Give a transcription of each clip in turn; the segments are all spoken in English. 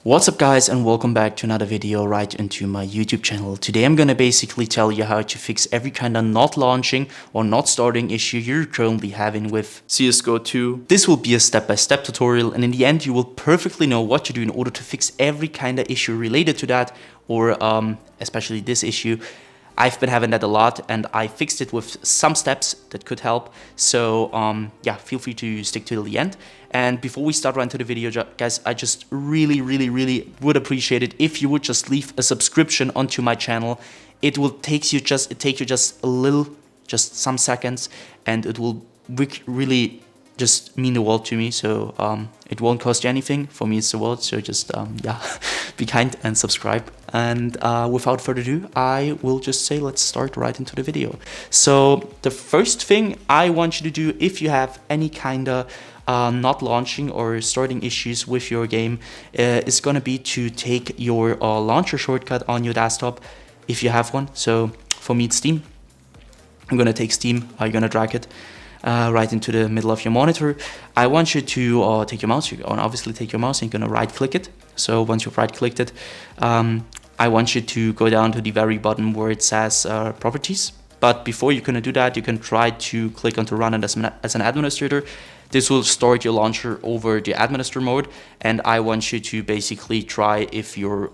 What's up guys, and welcome back to another video right into my YouTube channel. Today I'm gonna basically tell you how to fix every kind of not launching or not starting issue you're currently having with CSGO 2. This will be a step-by-step tutorial, and in the end you will perfectly know what to do in order to fix every kind of issue related to that, or especially this issue. I've been having that a lot, and I fixed it with some steps that could help. So yeah, feel free to stick till the end. And before we start right into the video, guys, I just really would appreciate it if you would just leave a subscription onto my channel. It will take you just some seconds, and it will really just mean the world to me. So it won't cost you anything. For me, it's the world. So just yeah, be kind and subscribe. And without further ado, I will just say let's start right into the video. So the first thing I want you to do, if you have any kind of not launching or starting issues with your game, is going to be to take your launcher shortcut on your desktop if you have one. So for me, it's Steam. I'm going to take Steam. I'm going to drag it right into the middle of your monitor. I want you to take your mouse. You're going to obviously take your mouse and you're going to right click it. So once you've right clicked it, I want you to go down to the very bottom where it says properties. But before you're going to do that, you can try to click on to run it as an administrator. This will start your launcher over the administrator mode, and I want you to basically try if you're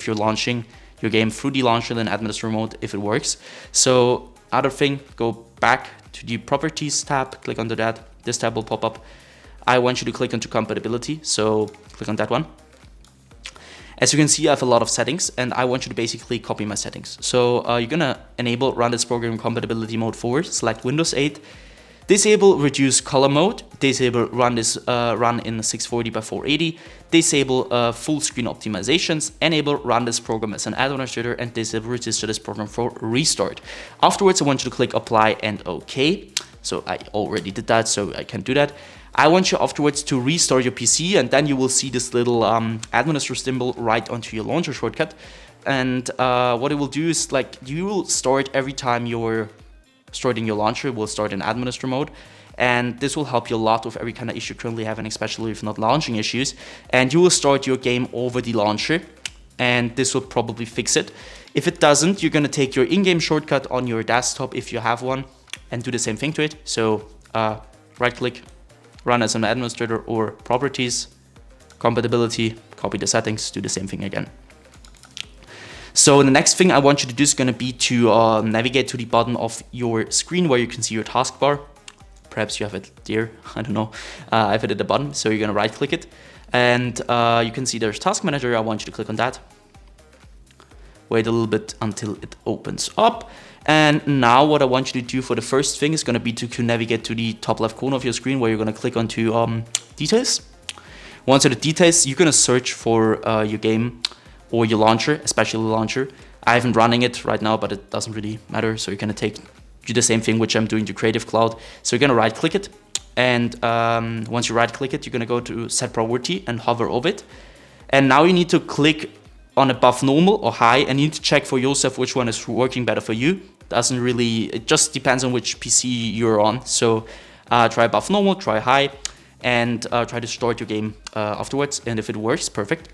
launching your game through the launcher and administrator mode, if it works. So other thing, go back to the properties tab, click onto that. This tab will pop up. I want you to click onto compatibility, so click on that one. As you can see, I have a lot of settings, and I want you to basically copy my settings. So you're gonna enable run this program compatibility mode 4, select Windows 8, disable reduce color mode, disable run this run in 640 by 480, disable full screen optimizations, enable run this program as an administrator, and disable register this program for restart. Afterwards, I want you to click apply and OK. So I already did that, so I can do that. I want you afterwards to restart your PC, and then you will see this little administrator symbol right onto your launcher shortcut. And what it will do is, like, you will start every time you're starting your launcher, will start in administrator mode, and this will help you a lot with every kind of issue you're currently having, especially if not launching issues. And you will start your game over the launcher, and this will probably fix it. If it doesn't, you're gonna take your in-game shortcut on your desktop if you have one, and do the same thing to it. So right click, run as an administrator, or properties, compatibility, copy the settings, do the same thing again. So the next thing I want you to do is going to be to navigate to the bottom of your screen where you can see your taskbar. Perhaps you have it there, I don't know. I have it at the bottom, so you're going to right click it. And you can see there's Task Manager. I want you to click on that. Wait a little bit until it opens up. And now what I want you to do for the first thing is going to be to navigate to the top left corner of your screen where you're going to click onto details. Once you're the details, you're going to search for your game or your launcher, especially the launcher. I haven't running it right now, but it doesn't really matter. So you're going to do the same thing which I'm doing to Creative Cloud. So you're going to right click it. And once you right click it, you're going to go to set priority and hover over it. And now you need to click on above normal or high, and you need to check for yourself which one is working better for you. It just depends on which PC you're on. So try above normal, try high, and try to start your game afterwards. And if it works, perfect.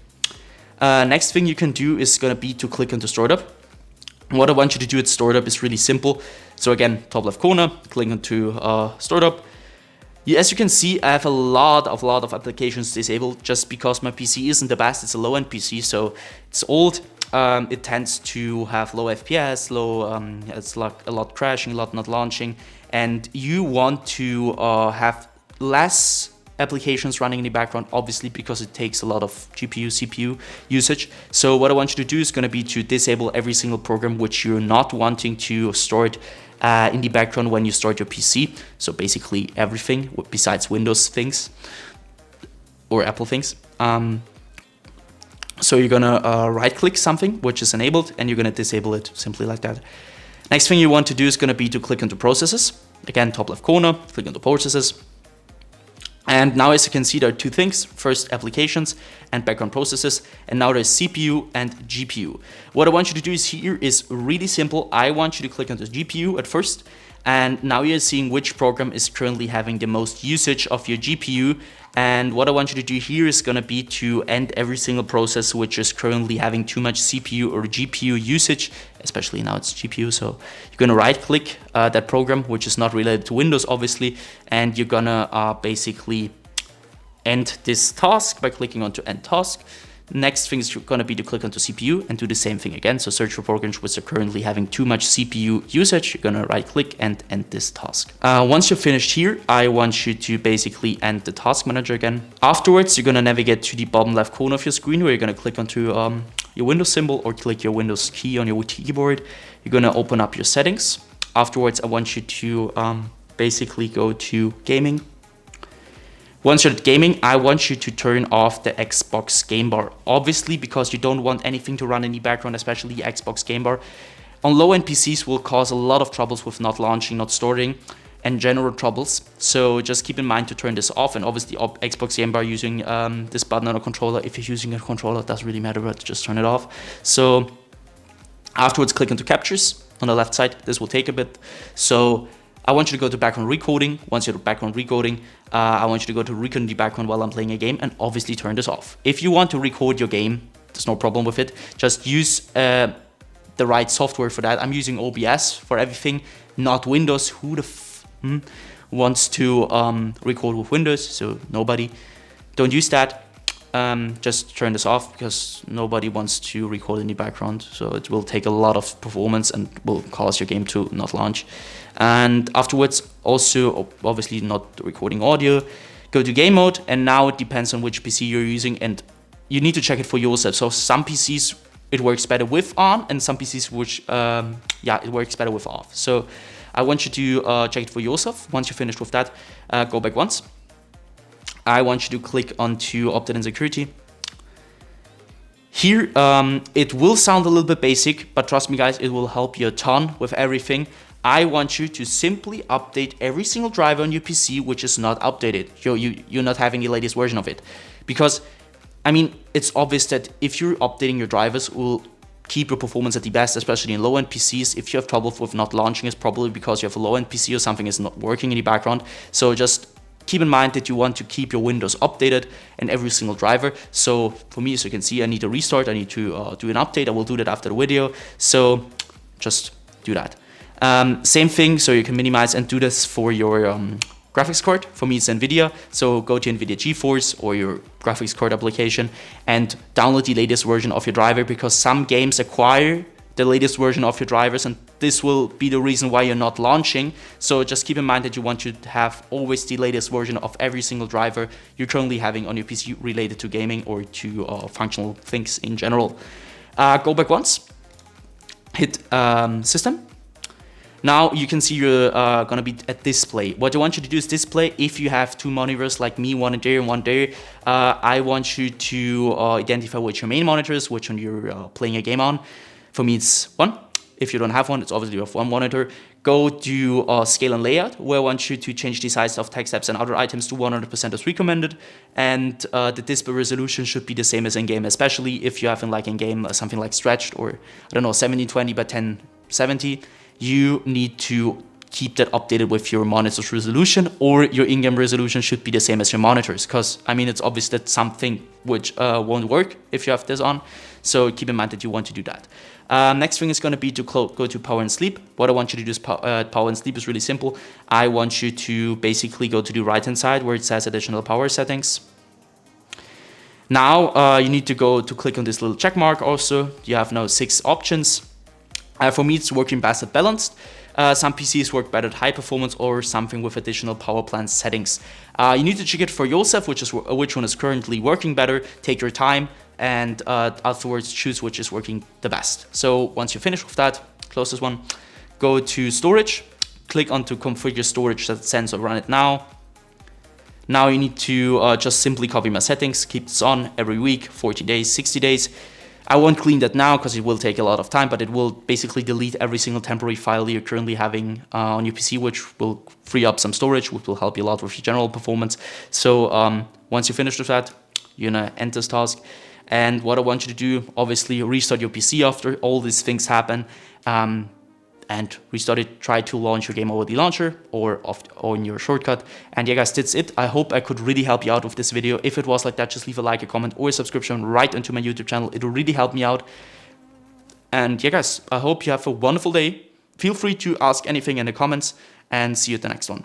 Next thing you can do is going to be to click into startup. What I want you to do at startup is really simple. So again, top left corner, click into startup. As you can see, I have a lot of applications disabled just because my PC isn't the best. It's a low-end PC, so it's old. It tends to have low FPS, it's like a lot crashing, a lot not launching, and you want to have less applications running in the background, obviously, because it takes a lot of GPU, CPU usage. So what I want you to do is going to be to disable every single program which you're not wanting to start in the background when you start your PC. So basically everything besides Windows things or Apple things. So you're gonna right click something which is enabled, and you're gonna disable it simply like that. Next thing you want to do is gonna be to click into processes. Again, top left corner, click into processes. And now, as you can see, there are two things. First, applications and background processes. And now there's CPU and GPU. What I want you to do is here is really simple. I want you to click on the GPU at first. And now you're seeing which program is currently having the most usage of your GPU. And what I want you to do here is going to be to end every single process which is currently having too much CPU or GPU usage, especially now it's GPU. So you're going to right click that program, which is not related to Windows, obviously, and you're going to basically end this task by clicking onto end task. Next thing is going to be to click onto CPU and do the same thing again. So search for programs which are currently having too much CPU usage. You're going to right click and end this task. Once you're finished here, I want you to basically end the task manager again. Afterwards, you're going to navigate to the bottom left corner of your screen where you're going to click onto your Windows symbol or click your Windows key on your keyboard. You're going to open up your settings. Afterwards, I want you to basically go to gaming. Once you're at gaming, I want you to turn off the Xbox game bar. Obviously, because you don't want anything to run in the background, especially the Xbox game bar. On low-end PCs will cause a lot of troubles with not launching, not storing, and general troubles. So just keep in mind to turn this off. And obviously, Xbox game bar using this button on a controller. If you're using a controller, it doesn't really matter, but just turn it off. So afterwards, click into captures on the left side. This will take a bit. So I want you to go to background recording. Once you're background recording, I want you to go to record the background while I'm playing a game and obviously turn this off. If you want to record your game, there's no problem with it. Just use the right software for that. I'm using OBS for everything, not Windows. Who the wants to record with Windows? So nobody. Don't use that. Just turn this off because nobody wants to record in the background. So it will take a lot of performance and will cause your game to not launch. And afterwards, also obviously not recording audio, go to game mode. And now it depends on which PC you're using and you need to check it for yourself. So some PCs, it works better with on and some PCs which, it works better with off. So I want you to check it for yourself. Once you're finished with that, go back once. I want you to click onto update and security. Here, it will sound a little bit basic, but trust me guys, it will help you a ton with everything. I want you to simply update every single driver on your PC which is not updated. You're not having the latest version of it. Because, I mean, it's obvious that if you're updating your drivers, it will keep your performance at the best, especially in low-end PCs. If you have trouble with not launching, it's probably because you have a low-end PC or something is not working in the background. So just keep in mind that you want to keep your Windows updated and every single driver. So for me, as you can see, I need to restart. I need to do an update. I will do that after the video. So just do that. Same thing, so you can minimize and do this for your graphics card. For me, it's NVIDIA. So go to NVIDIA GeForce or your graphics card application and download the latest version of your driver because some games acquire the latest version of your drivers and this will be the reason why you're not launching. So just keep in mind that you want to have always the latest version of every single driver you're currently having on your PC related to gaming or to functional things in general. Go back once, hit system. Now you can see you're gonna be at display. What I want you to do is display. If you have two monitors like me, one there and one there, I want you to identify which your main monitor is, which one you're playing a game on. For me, it's one. If you don't have one, it's obviously you have one monitor. Go to scale and layout, where I want you to change the size of text apps and other items to 100% as recommended. And the display resolution should be the same as in-game, especially if you have like in-game something like stretched or, I don't know, 1720 by 1070. You need to keep that updated with your monitor's resolution or your in-game resolution should be the same as your monitors. Because, I mean, it's obvious that something which won't work if you have this on. So keep in mind that you want to do that. Next thing is going to be to go to power and sleep. What I want you to do is power and sleep is really simple. I want you to basically go to the right hand side where it says additional power settings. Now you need to go to click on this little check mark also. You have now 6 options. For me, it's working best at balanced. Some PCs work better at high performance or something with additional power plant settings. You need to check it for yourself, which one is currently working better. Take your time and afterwards choose which is working the best. So once you're finished with that, close this one. Go to storage. Click on to configure storage sensor, run it now. Now you need to just simply copy my settings. Keep this on every week, 40 days, 60 days. I won't clean that now because it will take a lot of time, but it will basically delete every single temporary file you're currently having on your PC, which will free up some storage, which will help you a lot with your general performance. So once you're finished with that, you're gonna end this task. And what I want you to do, obviously restart your PC after all these things happen. and try to launch your game over the launcher or on your shortcut. And yeah guys, that's it. I hope I could really help you out with this video. If it was like that, just leave a like, a comment, or a subscription right into my YouTube channel. It will really help me out. And yeah guys, I hope you have a wonderful day. Feel free to ask anything in the comments, and see you at the next one.